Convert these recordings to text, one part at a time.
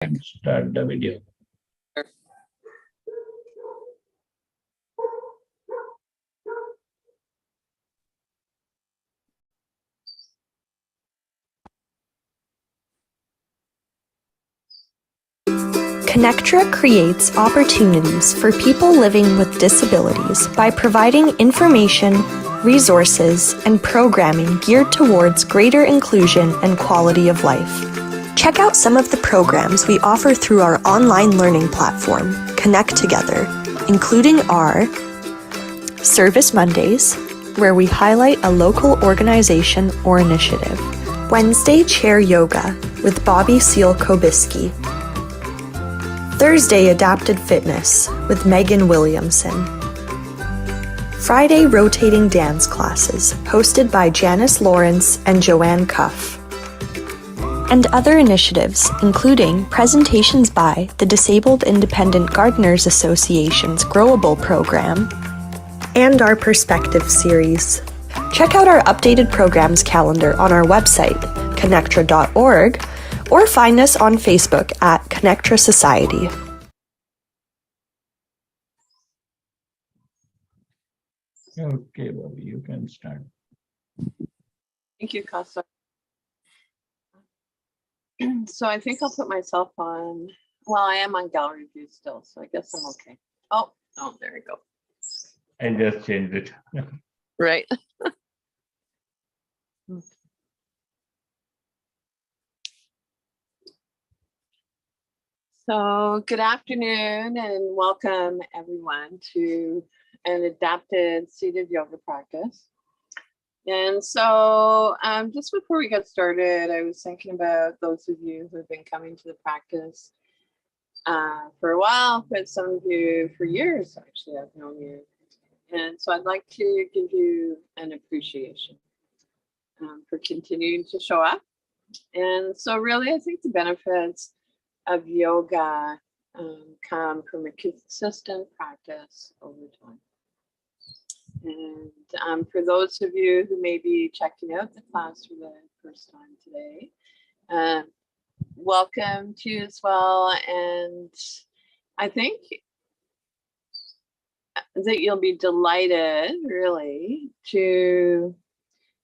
And start the video. Connectra creates opportunities for people living with disabilities by providing information, resources, and programming geared towards greater inclusion and quality of life. Check out some of the programs we offer through our online learning platform, Connect Together, including our Service Mondays, where we highlight a local organization or initiative, Wednesday Chair Yoga with Bobbie Seale-Cobiskey, Thursday Adapted Fitness with Megan Williamson, Friday Rotating Dance Classes hosted by Janice Lawrence and Joanne Cuff, and other initiatives including presentations by the Disabled Independent Gardeners Association's Growable program and our Perspective series. Check out our updated programs calendar on our website, connectra.org, or find us on Facebook at Connectra Society. Okay, Bobbie, you can start. Thank you, Casa. So I think I'll put myself on, well, I am on gallery view still, so I guess I'm okay. Oh, there we go. I just changed it. Right. So good afternoon and welcome everyone to an adapted seated yoga practice. And so just before we get started, I was thinking about those of you who have been coming to the practice for a while, but some of you for years, actually, I've known you. And so I'd like to give you an appreciation for continuing to show up. And so really, I think the benefits of yoga come from a consistent practice over time. And for those of you who may be checking out the class for the first time today, welcome to you as well. And I think that you'll be delighted, really, to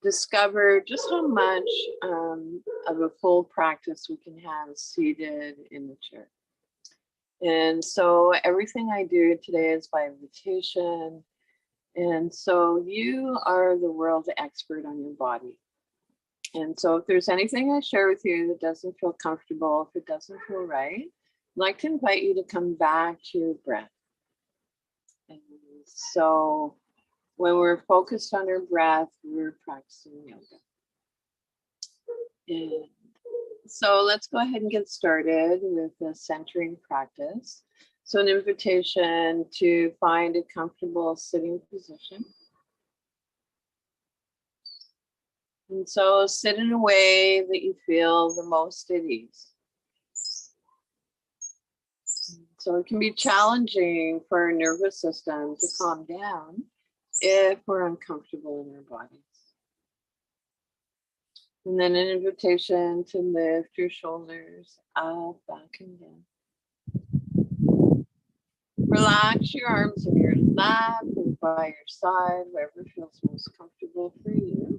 discover just how much of a full practice we can have seated in the chair. And so everything I do today is by invitation. And so you are the world expert on your body. And so if there's anything I share with you that doesn't feel comfortable, if it doesn't feel right, I'd like to invite you to come back to your breath. And so when we're focused on our breath, we're practicing yoga. And so let's go ahead and get started with the centering practice. So an invitation to find a comfortable sitting position. And so sit in a way that you feel the most at ease. So it can be challenging for our nervous system to calm down if we're uncomfortable in our bodies. And then an invitation to lift your shoulders up, back, and down. Relax your arms in your lap and by your side, wherever feels most comfortable for you.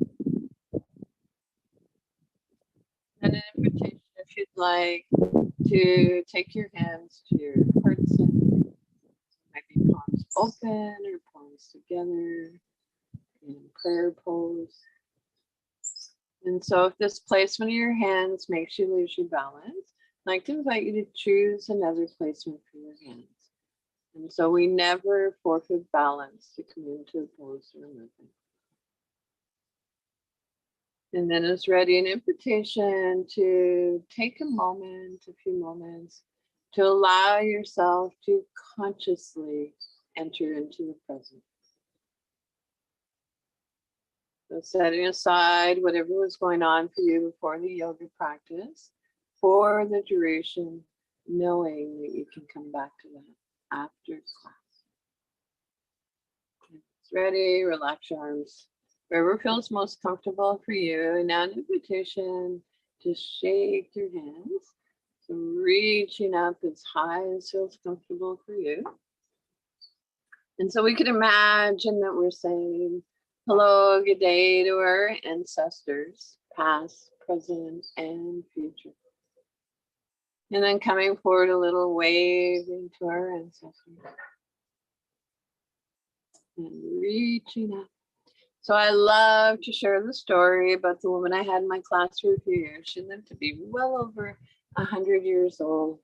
And an invitation, if you'd like, to take your hands to your heart center. Maybe palms open or palms together in prayer pose. And so if this placement of your hands makes you lose your balance, I'd like to invite you to choose another placement for your hands. And so we never forfeit balance to come into a pose or movement. And then as ready, an invitation to take a moment, a few moments, to allow yourself to consciously enter into the present. So setting aside whatever was going on for you before the yoga practice for the duration, knowing that you can come back to that after class. It's ready, relax your arms wherever feels most comfortable for you. And now an invitation to shake your hands So reaching up as high as feels comfortable for you. And so we can imagine that we're saying hello, good day to our ancestors, past, present, and future. And then coming forward a little wave into our ancestors. And reaching up. So I love to share the story about the woman I had in my class for a few years. She lived to be well over 100 years old.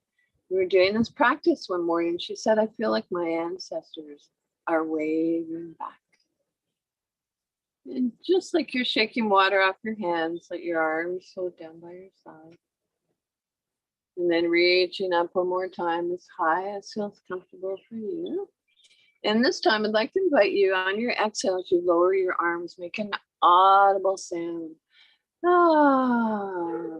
We were doing this practice one morning. She said, I feel like my ancestors are waving back. And just like you're shaking water off your hands, let your arms float down by your side. And then reaching up one more time as high as feels comfortable for you. And this time I'd like to invite you on your exhale as you lower your arms, make an audible sound. Ah.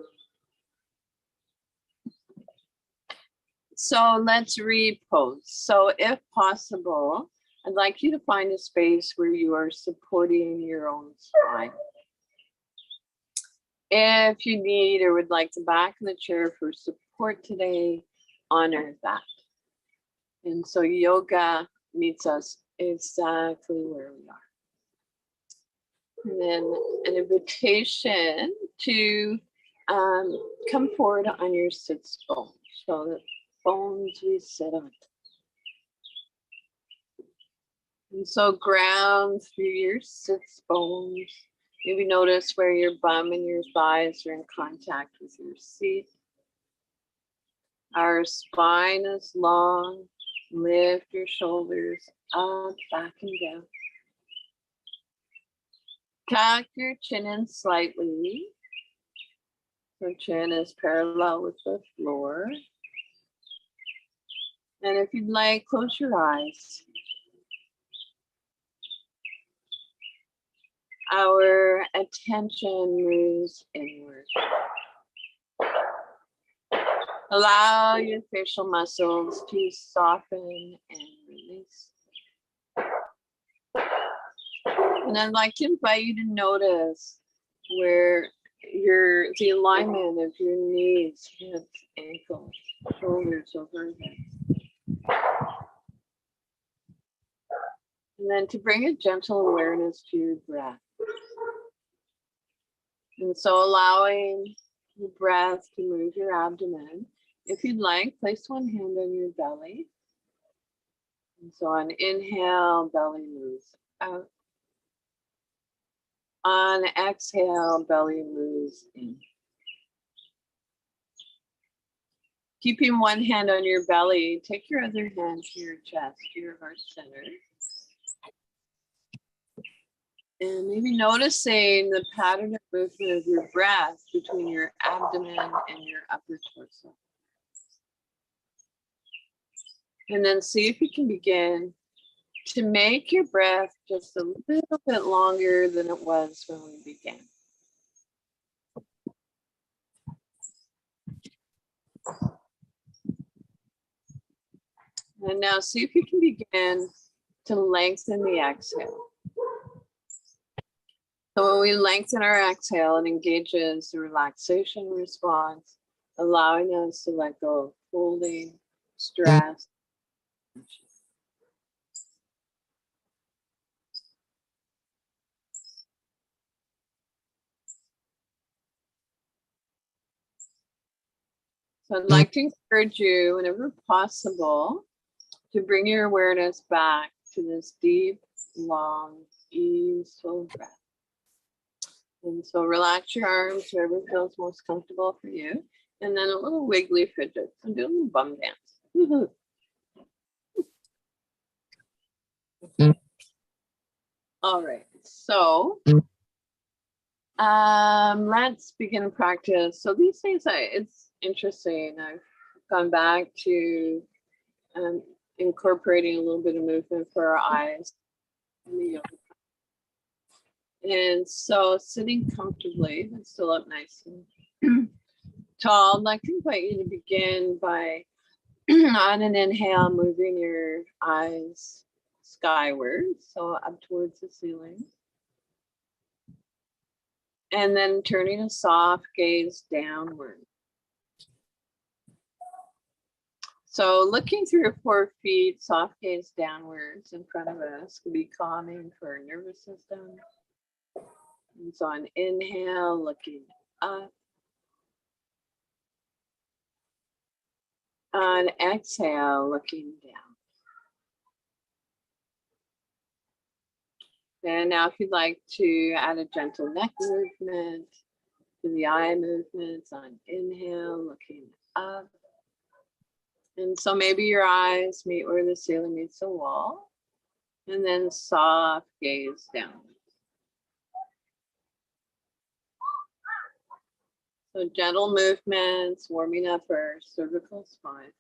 So let's repose. So if possible, I'd like you to find a space where you are supporting your own spine. If you need or would like the back of the chair for support today, honor that. And so yoga meets us exactly where we are. And then an invitation to come forward on your sits bones. So the bones we sit on. And so ground through your sits bones. Maybe notice where your bum and your thighs are in contact with your seat. Our spine is long. Lift your shoulders up, back, and down. Tuck your chin in slightly. Your chin is parallel with the floor. And if you'd like, close your eyes. Our attention moves inward. Allow your facial muscles to soften and release. And I'd like to invite you to notice where the alignment of your knees, hips, ankles, shoulders, overhead. And then to bring a gentle awareness to your breath. And so allowing the breath to move your abdomen. If you'd like, place one hand on your belly. And so on inhale, belly moves out. On exhale, belly moves in. Keeping one hand on your belly, take your other hand to your chest, to your heart center. And maybe noticing the pattern of movement of your breath between your abdomen and your upper torso. And then see if you can begin to make your breath just a little bit longer than it was when we began. And now see if you can begin to lengthen the exhale. So when we lengthen our exhale, it engages the relaxation response, allowing us to let go of holding, stress. So I'd like to encourage you, whenever possible, to bring your awareness back to this deep, long, easeful breath. And so relax your arms wherever feels most comfortable for you. And then a little wiggly fidget. So do a little bum dance. All right, so let's begin practice. So these days, it's interesting. I've gone back to incorporating a little bit of movement for our eyes in the yoga. And so sitting comfortably, but still up nice and tall, I'd like to invite you to begin by, on an inhale, moving your eyes skyward, so up towards the ceiling. And then turning a soft gaze downward. So looking through your 4 feet, soft gaze downwards in front of us can be calming for our nervous system. And so on inhale, looking up. On exhale, looking down. And now if you'd like to add a gentle neck movement to the eye movements on inhale, looking up. And so maybe your eyes meet where the ceiling meets the wall, and then soft gaze down. So gentle movements, warming up our cervical spine.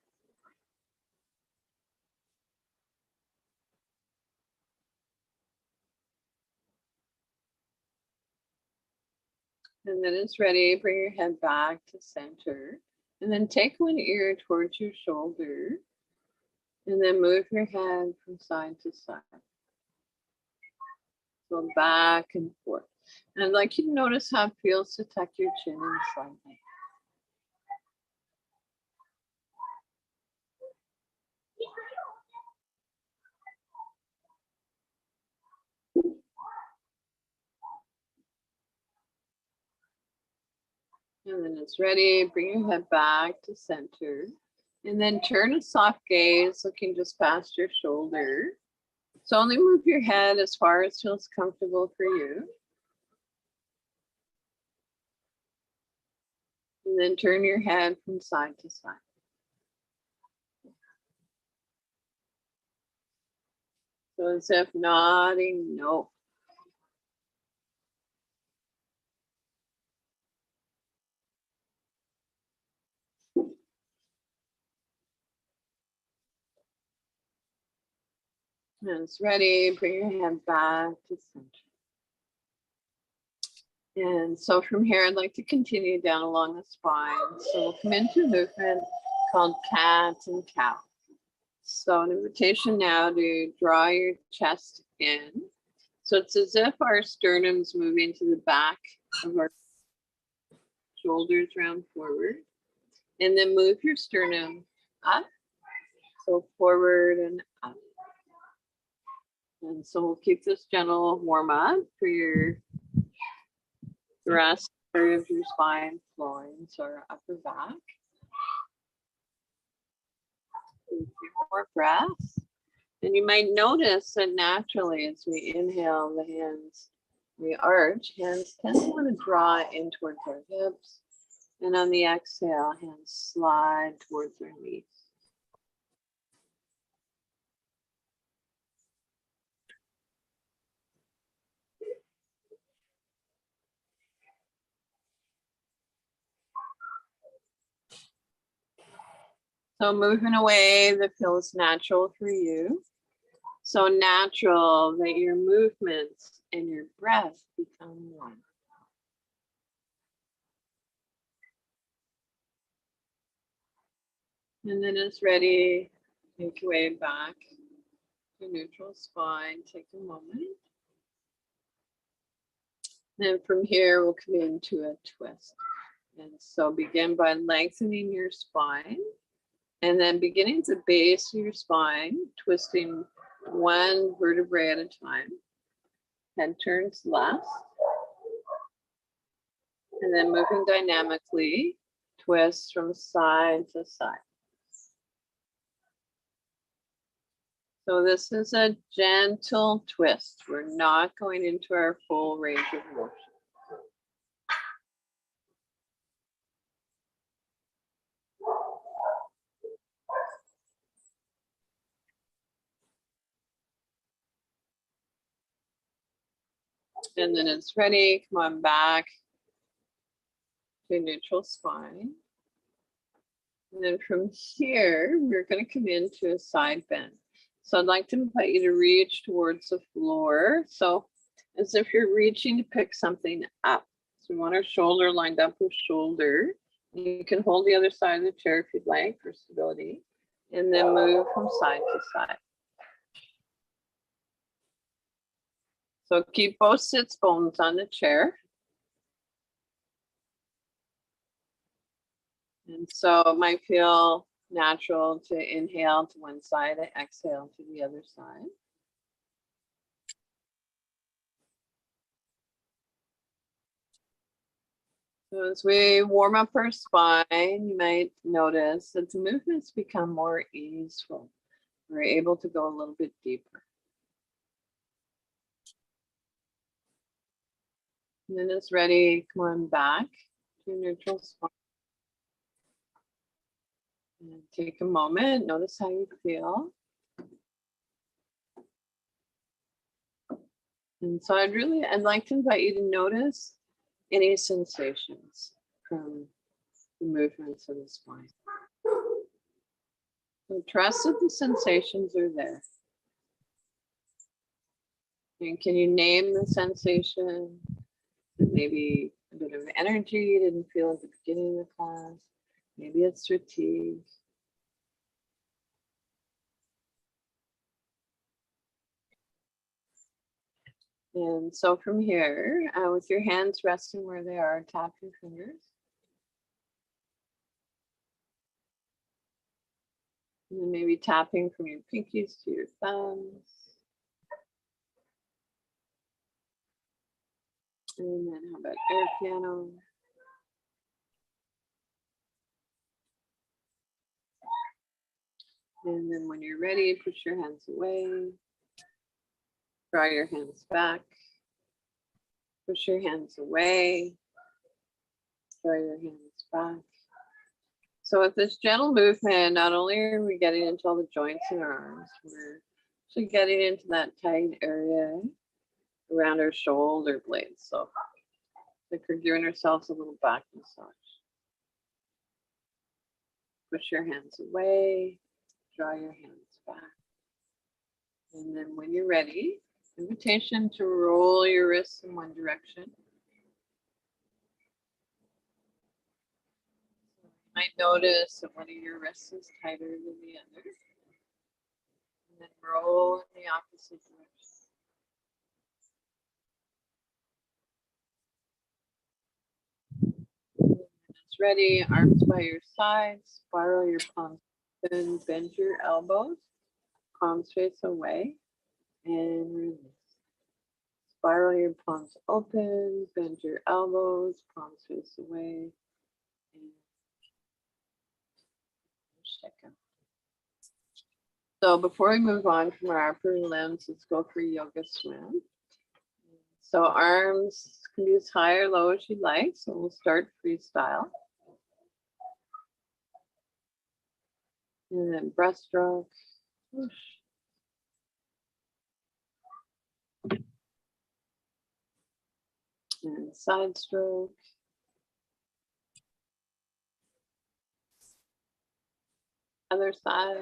And then it's ready, bring your head back to center. And then take one ear towards your shoulder. And then move your head from side to side. So back and forth. And I'd like you to notice how it feels to tuck your chin in slightly. And then it's ready, bring your head back to center. And then turn a soft gaze, looking just past your shoulder. So only move your head as far as feels comfortable for you. And then turn your head from side to side. So as if nodding no. And it's ready, bring your head back to center. And so from here, I'd like to continue down along the spine. So we'll come into a movement called cat and cow. So an invitation now to draw your chest in. So it's as if our sternum's moving to the back of our shoulders round forward. And then move your sternum up. So forward and up. And so we'll keep this gentle warm up for your rest of your spine flowing, so our upper back. A few more breaths. And you might notice that naturally as we inhale, the hands, we arch, hands tend to want to draw in towards our hips. And on the exhale, hands slide towards our knees. So moving away that feels natural for you. So natural that your movements and your breath become one. And then it's ready, make your way back to neutral spine. Take a moment. Then from here, we'll come into a twist. And so begin by lengthening your spine. And then beginning at the base of your spine, twisting one vertebrae at a time. Head turns left. And then moving dynamically, twist from side to side. So this is a gentle twist. We're not going into our full range of motion. And then it's ready. Come on back to neutral spine. And then from here, we're going to come into a side bend. So I'd like to invite you to reach towards the floor. So as if you're reaching to pick something up. So we want our shoulder lined up with shoulder. You can hold the other side of the chair if you'd like for stability. And then move from side to side. So keep both sits bones on the chair. And so it might feel natural to inhale to one side and exhale to the other side. So as we warm up our spine, you might notice that the movements become more easeful. We're able to go a little bit deeper. And then it's ready, come on back to neutral spine. And take a moment, notice how you feel. And so I'd like to invite you to notice any sensations from the movements of the spine. So trust that the sensations are there. And can you name the sensation? Maybe a bit of energy you didn't feel at the beginning of the class. Maybe it's fatigue. And so from here, with your hands resting where they are, tap your fingers. And then maybe tapping from your pinkies to your thumbs. And then how about air piano? And then when you're ready, push your hands away. Draw your hands back. Push your hands away. Draw your hands back. So with this gentle movement, not only are we getting into all the joints in our arms, we're actually getting into that tight area around our shoulder blades. So like we're giving ourselves a little back massage. Push your hands away. Draw your hands back. And then when you're ready, invitation to roll your wrists in one direction. You might notice that one of your wrists is tighter than the other. And then roll in the opposite direction. And when it's ready, arms by your sides, spiral your palms open, bend your elbows, palms face away, and release. Spiral your palms open, bend your elbows, palms face away, and check out. So before we move on from our upper limbs, let's go for yoga swim. So arms can be as high or low as you'd like. So we'll start freestyle. And then breaststroke. Whoosh. And side stroke. Other side.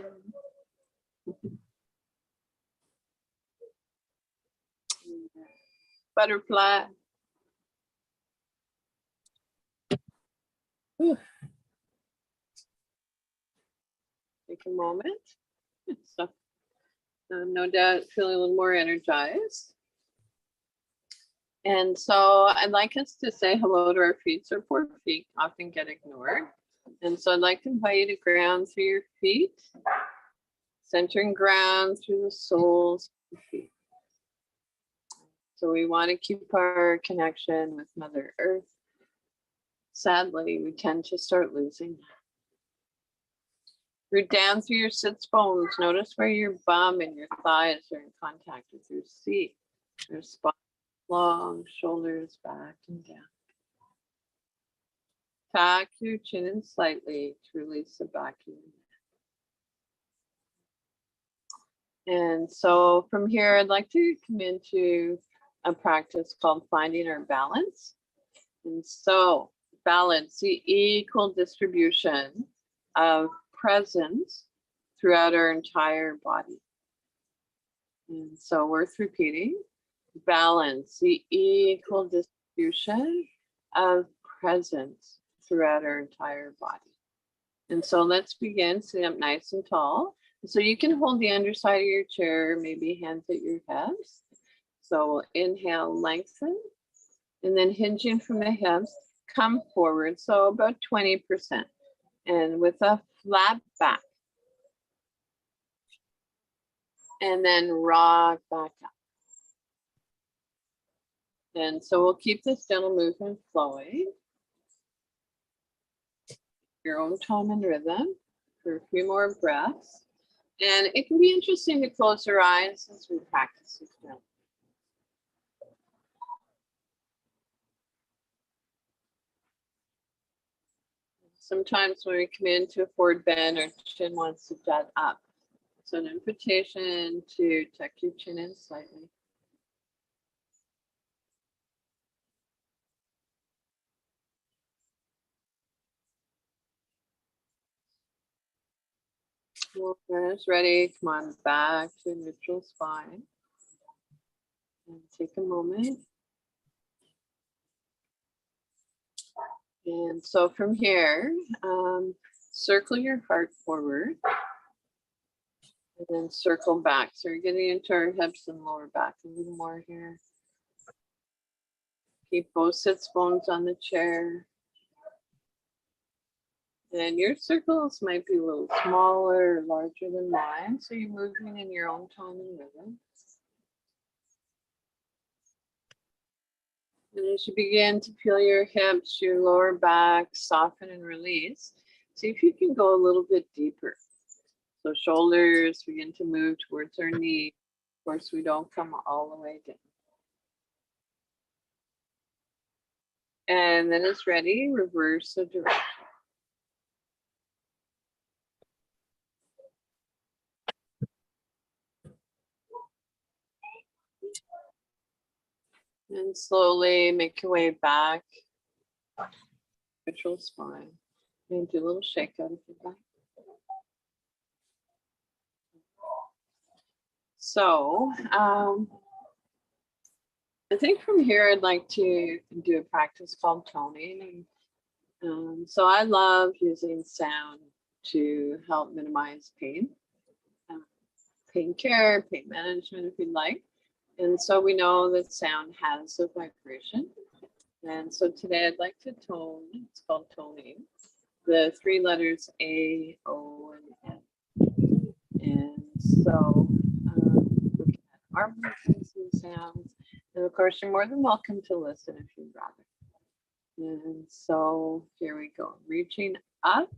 Butterfly. Whew. Take a moment. So, no doubt feeling a little more energized. And so I'd like us to say hello to our feet. So our feet often get ignored. And so I'd like to invite you to ground through your feet, centering ground through the soles of the feet. So we want to keep our connection with Mother Earth. Sadly, we tend to start losing that. Root down through your sits bones. Notice where your bum and your thighs are in contact with your seat. Your spine long, shoulders back and down. Tuck your chin in slightly to release the back of your neck. And so from here, I'd like to come into a practice called finding our balance. And so balance, the equal distribution of presence throughout our entire body. And so worth repeating, balance, the equal distribution of presence throughout our entire body. And so let's begin, sitting up nice and tall. So you can hold the underside of your chair, maybe hands at your hips. So we'll inhale, lengthen, and then hinging from the hips, come forward. So about 20%. And with a flat back, and then rock back up. And so we'll keep this gentle movement flowing. Your own time and rhythm for a few more breaths. And it can be interesting to close your eyes as we practice this now. Sometimes when we come into a forward bend, our chin wants to jut up. So an invitation to tuck your chin in slightly. When it's ready, come on back to a neutral spine. And take a moment. And so from here, circle your heart forward. And then circle back. So you're getting into our hips and lower back a little more here. Keep both sits bones on the chair. And your circles might be a little smaller or larger than mine. So you're moving in your own time and rhythm. And as you begin to feel your hips, your lower back, soften and release, see if you can go a little bit deeper. So shoulders begin to move towards our knee. Of course, we don't come all the way down. And then it's ready, reverse the direction. And slowly make your way back. Neutral spine. And do a little shake out if you like. So, I think from here I'd like to do a practice called toning. And so I love using sound to help minimize pain. Pain care, pain management if you'd like. And so we know that sound has a vibration. And so today I'd like to tone, it's called toning, the three letters A, O, and N. And so looking at our movements and sounds. And of course, you're more than welcome to listen if you'd rather. And so here we go. Reaching up.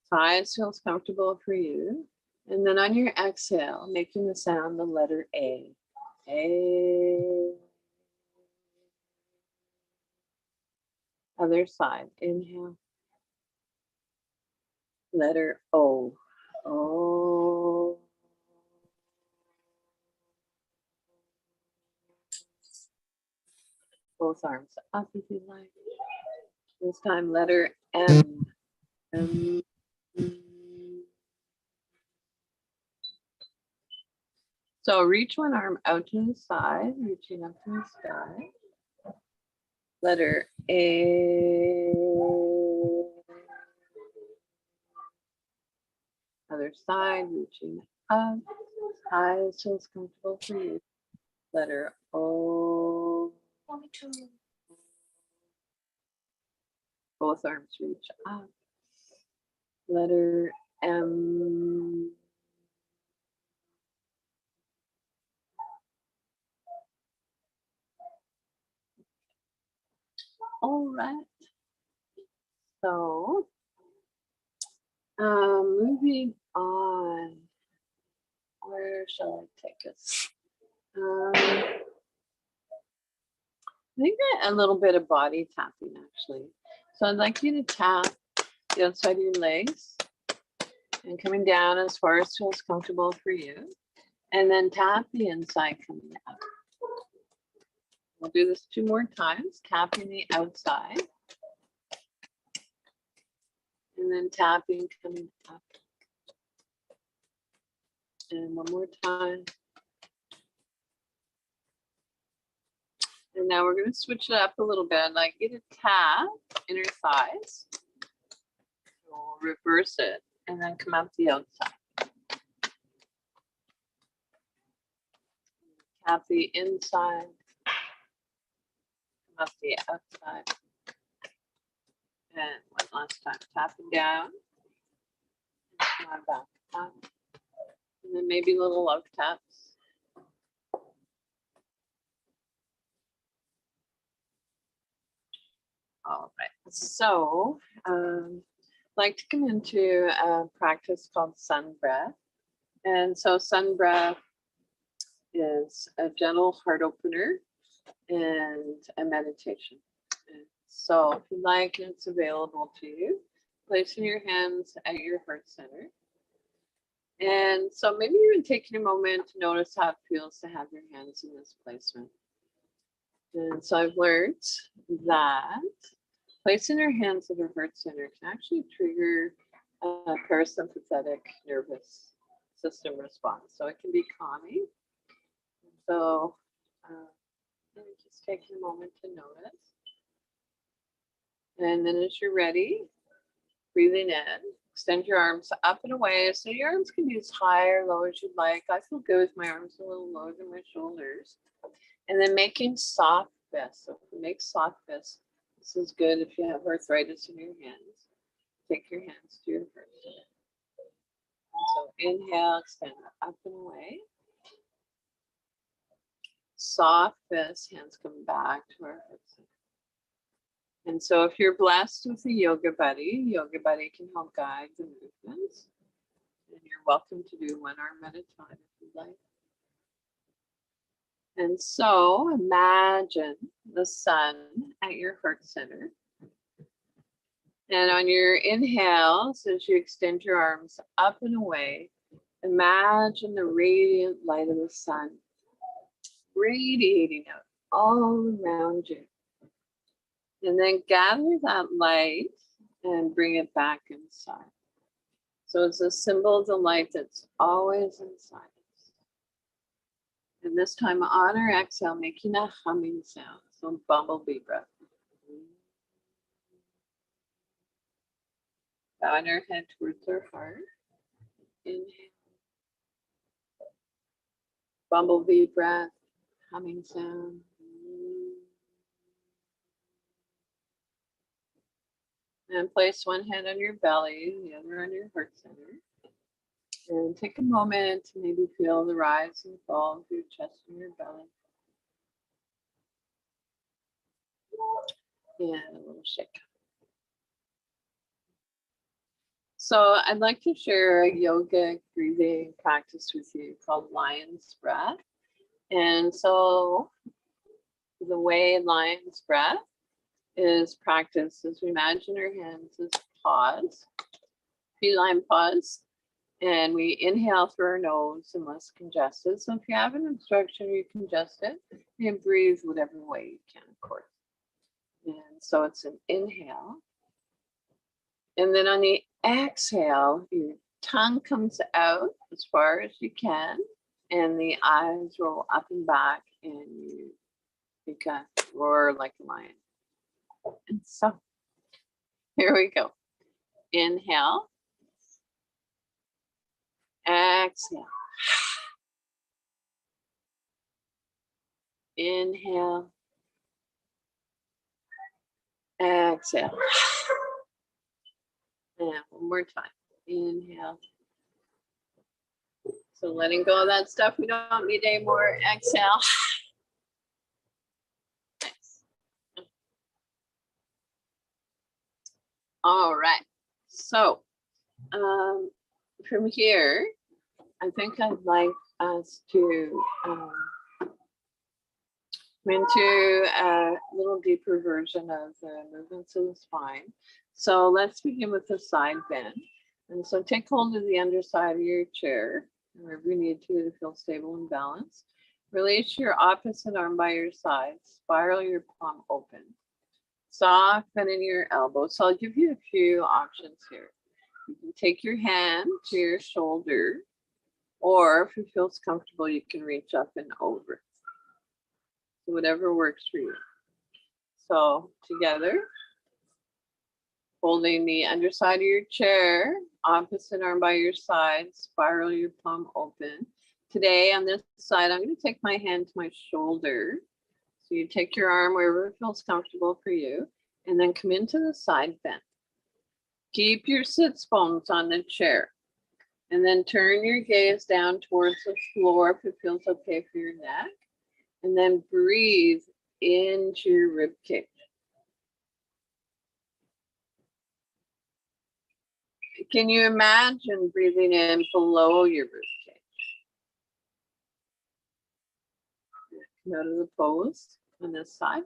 Size feels comfortable for you. And then on your exhale, making the sound the letter A. A. Other side. Inhale. Letter O. O. Both arms up if you like. This time, letter M. M. So reach one arm out to the side, reaching up to the sky. Letter A. Other side, reaching up. High as feels comfortable for you. Letter O. Both arms reach up. Letter M. All right. So, moving on. Where shall I take us? I think a little bit of body tapping actually. So I'd like you to tap the outside of your legs and coming down as far as feels comfortable for you. And then tap the inside coming up. We'll do this 2 more times, tapping the outside. And then tapping coming up. And one more time. And now we're going to switch it up a little bit. I'd like you to tap inner thighs. We'll reverse it and then come up the outside. Tap the inside. Come up the outside. And one last time. Tapping down. And come on back up. And then maybe little love taps. All right, so I'd like to come into a practice called sun breath. And so sun breath is a gentle heart opener and a meditation. And so if you like, and it's available to you, placing your hands at your heart center. And so maybe even taking a moment to notice how it feels to have your hands in this placement. And so I've learned that placing your hands at your heart center can actually trigger a parasympathetic nervous system response. So it can be calming. So just taking a moment to notice. And then as you're ready, breathing in, extend your arms up and away. So your arms can be as high or low as you'd like. I feel good with my arms a little lower than my shoulders. And then making soft fists. So if you make soft fists, this is good if you have arthritis in your hands. Take your hands to your heart. And so inhale, extend up and away. Soft fists, hands come back to our heart center. And so if you're blessed with a yoga buddy can help guide the movements. And you're welcome to do 1 arm at a time if you'd like. And so imagine the sun at your heart center. And on your inhales, as you extend your arms up and away, imagine the radiant light of the sun radiating out all around you. And then gather that light and bring it back inside. So it's a symbol of the light that's always inside us. And this time on our exhale, making a humming sound. So bumblebee breath. Bowing our head towards our heart. Inhale. Bumblebee breath, humming sound. And place one hand on your belly, the other on your heart center. And take a moment to maybe feel the rise and fall of your chest and your belly. And a little shake. So I'd like to share a yoga breathing practice with you called lion's breath. And so the way lion's breath is practiced is we imagine our hands as paws, feline paws, and we inhale through our nose unless congested. So if you have an obstruction or you're congested, you can breathe whatever way you can, of course. And so it's an inhale. And then on the exhale, your tongue comes out as far as you can, and the eyes roll up and back, and you can roar like a lion. And so here we go. Inhale. Exhale. Inhale. Exhale. And one more time. Inhale. So letting go of that stuff we don't need anymore. Exhale. Nice. All right. So from here, I think I'd like us to come into a little deeper version of the movements of the spine. So let's begin with the side bend. And so take hold of the underside of your chair, wherever you need to feel stable and balanced. Release your opposite arm by your side. Spiral your palm open. Soften in your elbow. So I'll give you a few options here. You can take your hand to your shoulder, or if it feels comfortable, you can reach up and over. So whatever works for you. So together, holding the underside of your chair, opposite arm by your side, spiral your palm open. Today on this side, I'm going to take my hand to my shoulder. So you take your arm wherever it feels comfortable for you, and then come into the side bend. Keep your sits bones on the chair. And then turn your gaze down towards the floor if it feels okay for your neck. And then breathe into your rib cage. Can you imagine breathing in below your rib cage? Come out of the pose on this side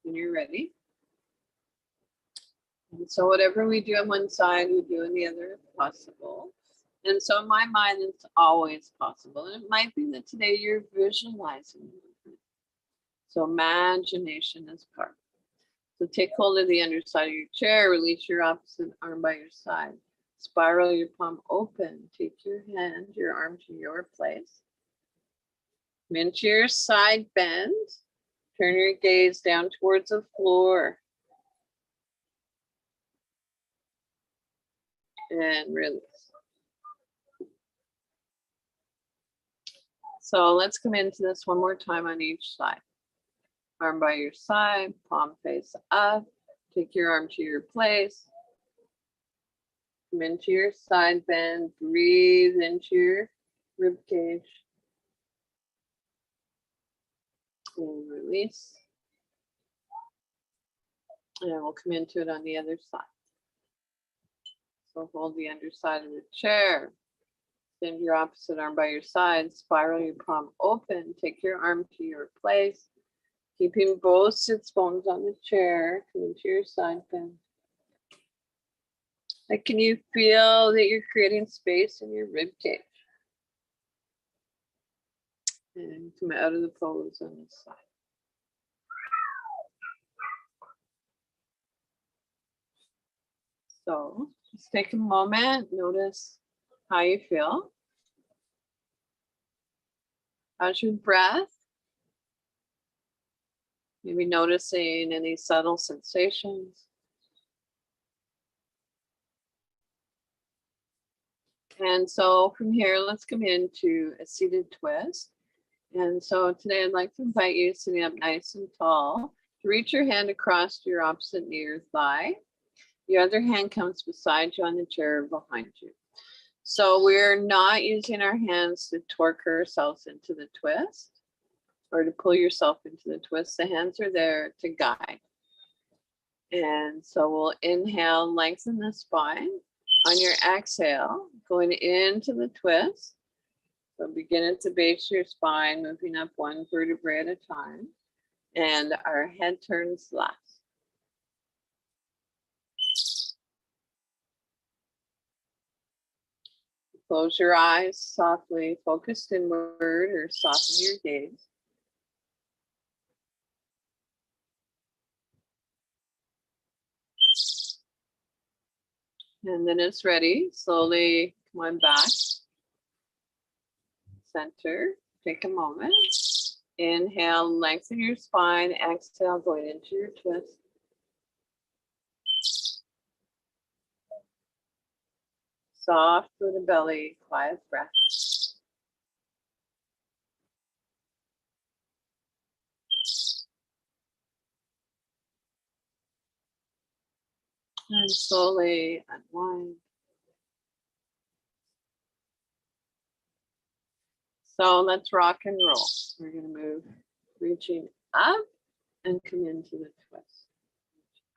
when you're ready. And so whatever we do on one side, we do on the other if possible. And so in my mind, it's always possible. And it might be that today you're visualizing movement. So imagination is part. So take hold of the underside of your chair, release your opposite arm by your side. Spiral your palm open. Take your hand, your arm to your place. Come into your side bend. Turn your gaze down towards the floor. And release. So let's come into this one more time on each side. Arm by your side, palm face up. Take your arm to your place. Come into your side bend. Breathe into your rib cage. And release. And we'll come into it on the other side. So hold the underside of the chair. Bend your opposite arm by your side. Spiral your palm open. Take your arm to your place. Keeping both sits bones on the chair. Come into your side bend. Like, can you feel that you're creating space in your rib cage? And come out of the pose on this side. So just take a moment, notice how you feel. How's your breath? Maybe noticing any subtle sensations. And so from here, let's come into a seated twist. And so today I'd like to invite you sitting up nice and tall to reach your hand across your opposite knee or thigh. The other hand comes beside you on the chair behind you. So we're not using our hands to torque ourselves into the twist or to pull yourself into the twist. The hands are there to guide. And so we'll inhale, lengthen the spine. On your exhale, going into the twist. So begin at the base of your spine, moving up one vertebrae at a time. And our head turns left. Close your eyes softly, focus inward or soften your gaze. And then it's ready. Slowly come on back. Center. Take a moment. Inhale, lengthen your spine. Exhale, going into your twist. Soft through the belly, quiet breath. And slowly unwind. So let's rock and roll. We're going to move, reaching up and come into the twist.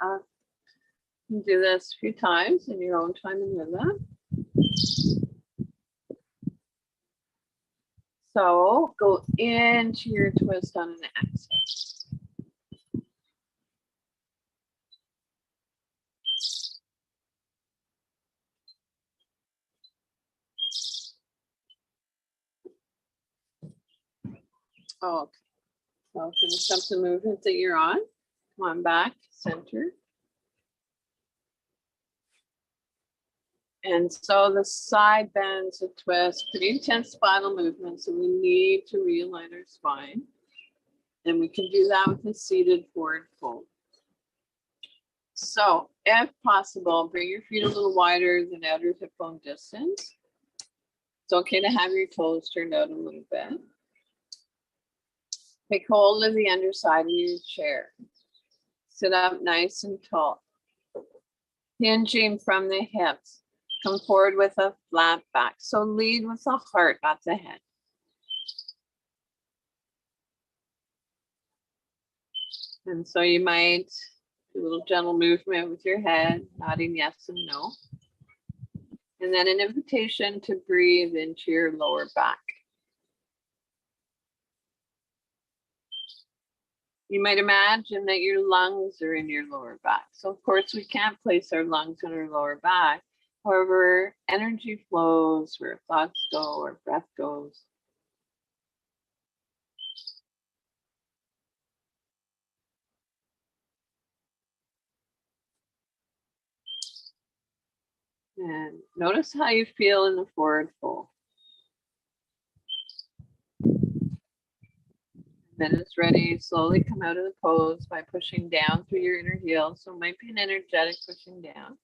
Up. You can do this a few times in your own time and rhythm. So go into your twist on an exhale. Okay. So finish up the movement that you're on. Come on back, center. And so the side bends, a twist, pretty intense spinal movement. So we need to realign our spine. And we can do that with a seated forward fold. So if possible, bring your feet a little wider than outer hip bone distance. It's okay to have your toes turned out a little bit. Take hold of the underside of your chair. Sit up nice and tall. Hinging from the hips. Come forward with a flat back. So lead with the heart, not the head. And so you might do a little gentle movement with your head, nodding yes and no. And then an invitation to breathe into your lower back. You might imagine that your lungs are in your lower back. So of course we can't place our lungs in our lower back. However, energy flows where thoughts go or breath goes. And notice how you feel in the forward fold. Then it's ready, slowly come out of the pose by pushing down through your inner heel. So it might be an energetic pushing down.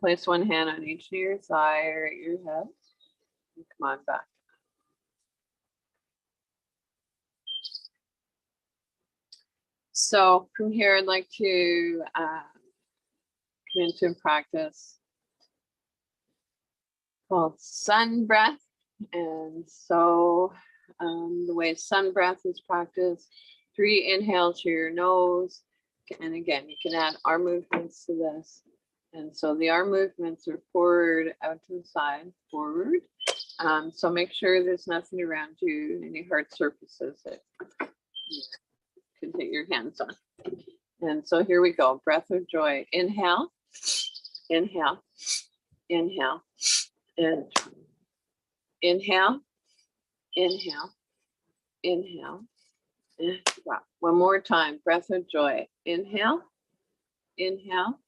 Place one hand on each of your thigh or at your hip. And come on back. So from here, I'd like to come into a practice called sun breath. And so the way sun breath is practiced, 3 inhales through your nose. And again, you can add arm movements to this. And so the arm movements are forward, out to the side, forward. So make sure there's nothing around you, any hard surfaces that you can hit your hands on. And so here we go, breath of joy. Inhale, inhale, inhale, and inhale, inhale, inhale, and drop. One more time, breath of joy. Inhale, inhale,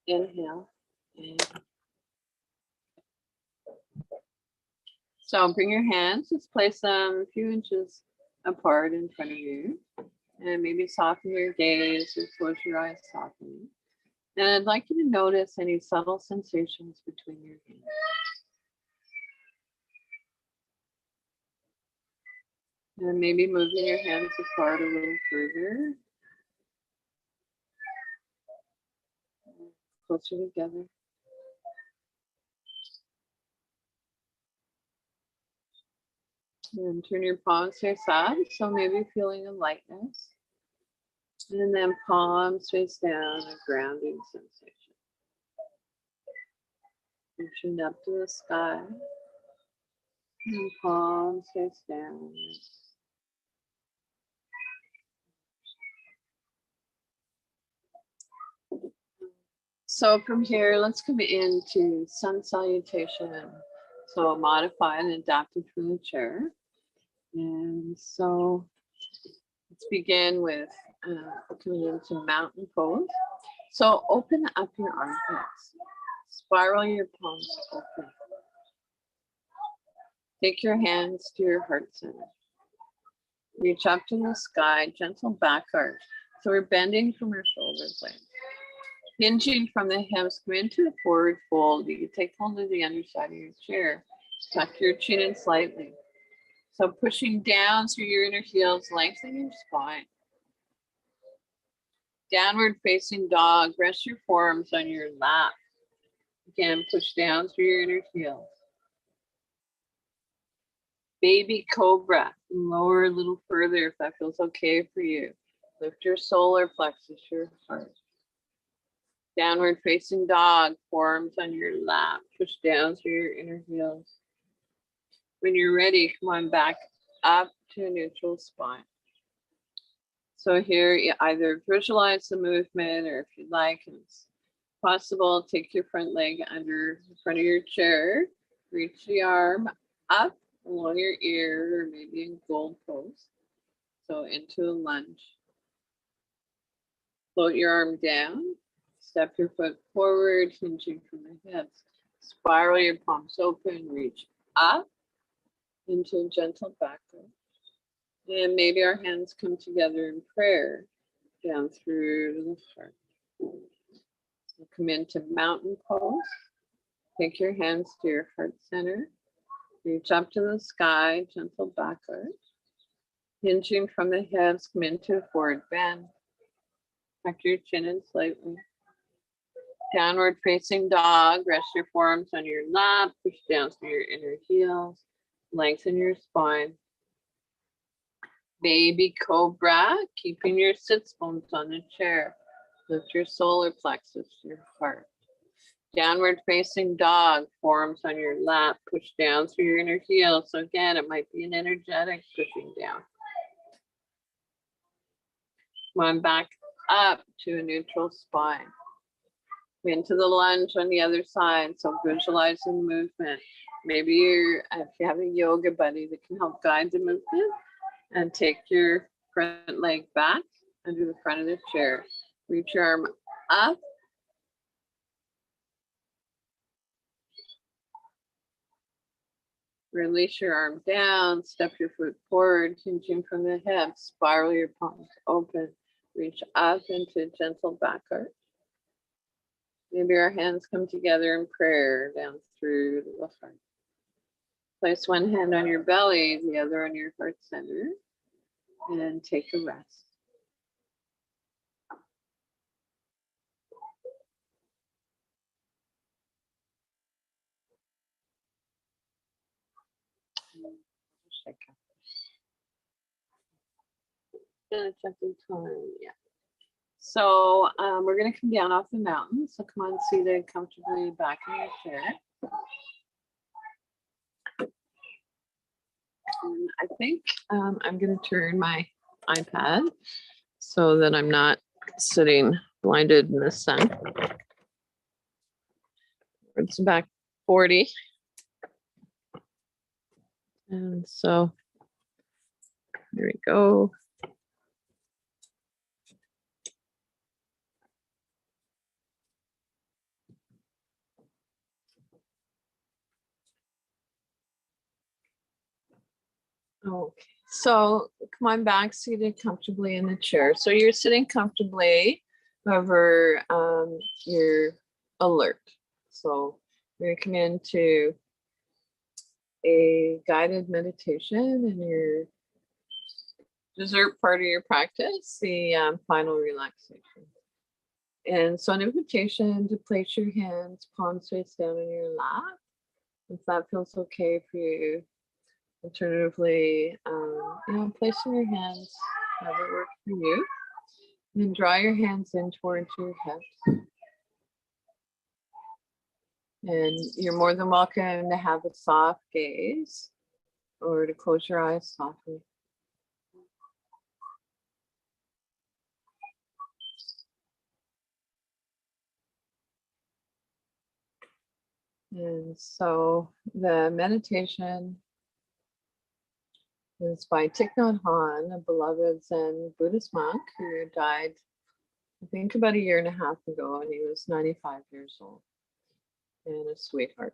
inhale, and so bring your hands, just place them a few inches apart in front of you, and maybe soften your gaze or close your eyes softly. And I'd like you to notice any subtle sensations between your hands. And maybe moving your hands apart a little further. Closer together. And turn your palms to your side. So maybe feeling a lightness. And then palms face down, a grounding sensation. Reaching up to the sky. And palms face down. So from here, let's come into sun salutation. So modified and adapted from the chair. And so let's begin with coming into mountain pose. So open up your armpits, spiral your palms open. Take your hands to your heart center. Reach up to the sky, gentle back arch. So we're bending from our shoulder blades. Hinging from the hips, come into a forward fold. You can take hold of the underside of your chair. Tuck your chin in slightly. So pushing down through your inner heels, lengthen your spine. Downward facing dog, rest your forearms on your lap. Again, push down through your inner heels. Baby cobra, lower a little further if that feels okay for you. Lift your solar plexus, your heart. Downward facing dog, forearms on your lap. Push down through your inner heels. When you're ready, come on back up to a neutral spine. So here, you either visualize the movement, or if you'd like, and it's possible, take your front leg under the front of your chair, reach the arm up along your ear, or maybe in gold pose. So into a lunge. Float your arm down, step your foot forward, hinging from the hips. Spiral your palms open, reach up into a gentle backward. And maybe our hands come together in prayer down through the heart. So come into mountain pose. Take your hands to your heart center. Reach up to the sky, gentle backward. Hinging from the hips, come into a forward bend. Tuck your chin in slightly. Downward facing dog. Rest your forearms on your lap. Push down through your inner heels. Lengthen your spine. Baby cobra. Keeping your sits bones on the chair. Lift your solar plexus, your heart. Downward facing dog. Forearms on your lap. Push down through your inner heels. So again, it might be an energetic pushing down. Come on back up to a neutral spine. Into the lunge on the other side. So visualize the movement. Maybe if you have a yoga buddy that can help guide the movement, and take your front leg back under the front of the chair. Reach your arm up. Release your arm down. Step your foot forward, hinging from the hips. Spiral your palms open. Reach up into a gentle back arch. Maybe our hands come together in prayer down through the left arm. Place one hand on your belly, the other on your heart center, and take a rest. Gonna check the time, yeah. So we're gonna come down off the mountain. So come on, seated comfortably back in your chair. And I think I'm gonna turn my iPad so that I'm not sitting blinded in the sun. It's back 40. And so there we go. Okay, so come on back, seated comfortably in the chair. So you're sitting comfortably, however, you're alert. So you're coming into a guided meditation in your dessert part of your practice, the final relaxation. And so an invitation to place your hands palms face down in your lap, if that feels okay for you. Alternatively, placing your hands however works for you. And then draw your hands in towards your hips. And you're more than welcome to have a soft gaze or to close your eyes softly. And so the meditation is by Thich Nhat Hanh, a beloved Zen Buddhist monk who died, I think, about 1.5 years ago, and he was 95 years old and a sweetheart.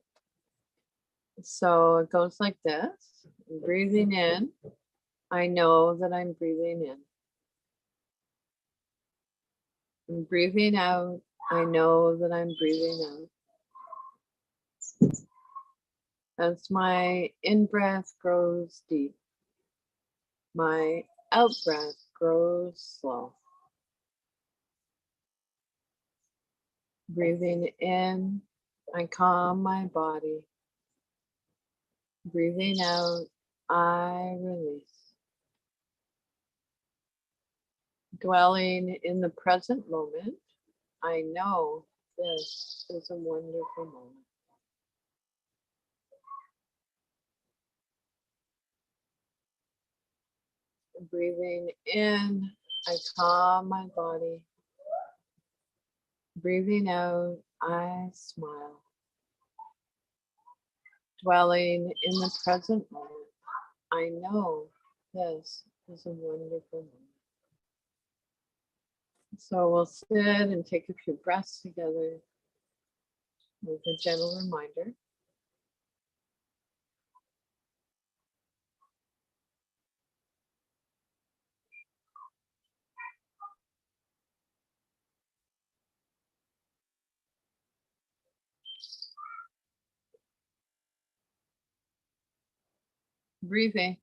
So it goes like this. Breathing in, I know that I'm breathing in. And breathing out, I know that I'm breathing out. As my in-breath grows deep, my out-breath grows slow. Breathing in, I calm my body. Breathing out, I release. Dwelling in the present moment, I know this is a wonderful moment. Breathing in, I calm my body. Breathing out, I smile. Dwelling in the present moment, I know this is a wonderful moment. So we'll sit and take a few breaths together with a gentle reminder. Breathing.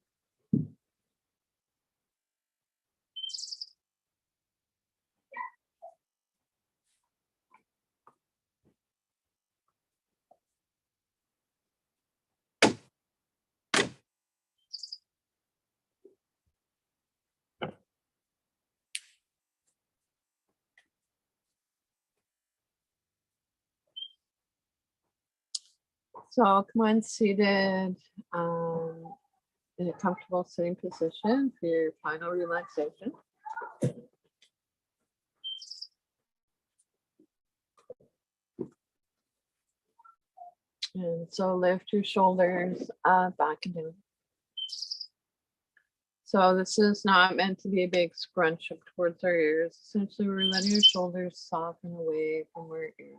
So come on seated in a comfortable sitting position for your final relaxation. And so lift your shoulders up, back and down. So this is not meant to be a big scrunch up towards our ears. Essentially, we're letting your shoulders soften away from our ears.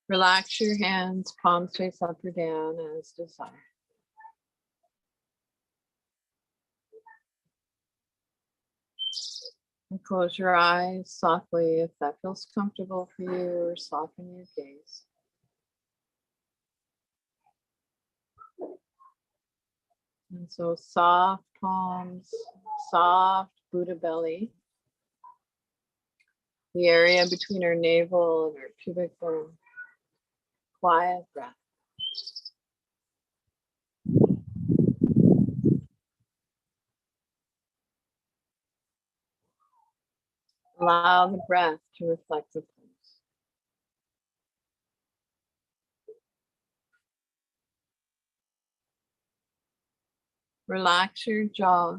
Relax your hands, palms face up or down as desired. And close your eyes softly if that feels comfortable for you, or soften your gaze. And so soft palms, soft Buddha belly. The area between our navel and our pubic bone. Quiet breath. Allow the breath to reflect the pose. Relax your jaw.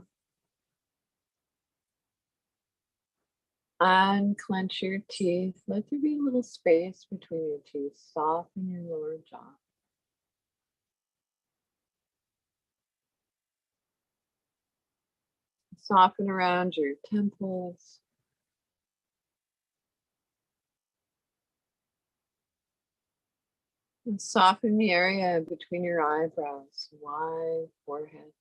Unclench your teeth. Let there be a little space between your teeth. Soften your lower jaw. Soften around your temples. And soften the area between your eyebrows, wide forehead.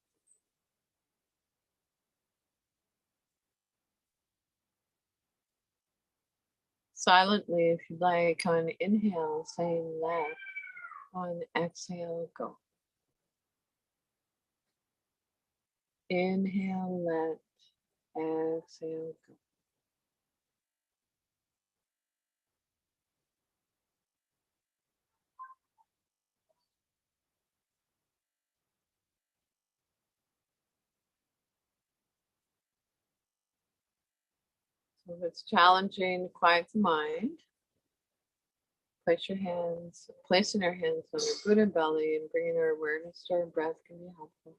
Silently, if you'd like, on inhale, saying let. On exhale, go. Inhale, let. Exhale, go. So if it's challenging to quiet the mind, placing our hands on our Buddha belly and bringing our awareness to our breath can be helpful.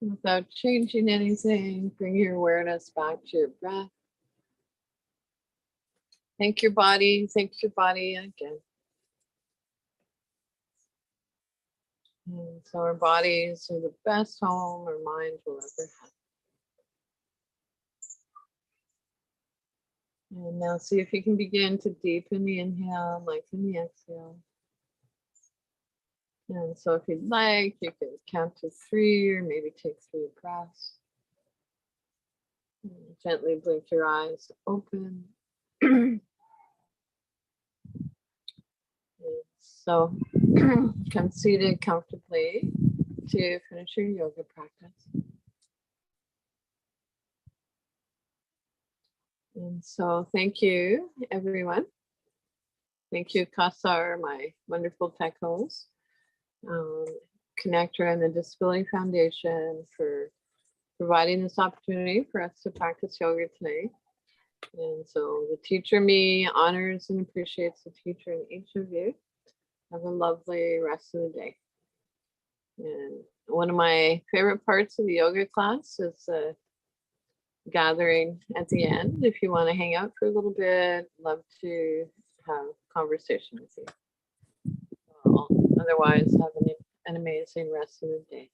Without changing anything, bring your awareness back to your breath. Thank your body again. And so our bodies are the best home our mind will ever have. And now see if you can begin to deepen the inhale, lengthen the exhale. And so if you'd like, you can count to 3 or maybe take 3 breaths. And gently blink your eyes open. So come seated comfortably to finish your yoga practice. And so thank you, everyone. Thank you, Kasar, my wonderful tech host, Connector and the Disability Foundation for providing this opportunity for us to practice yoga today. And so the teacher me honors and appreciates the teacher in each of you. Have a lovely rest of the day. And one of my favorite parts of the yoga class is the gathering at the end. If you want to hang out for a little bit, love to have a conversation with you. Otherwise, have an amazing rest of the day.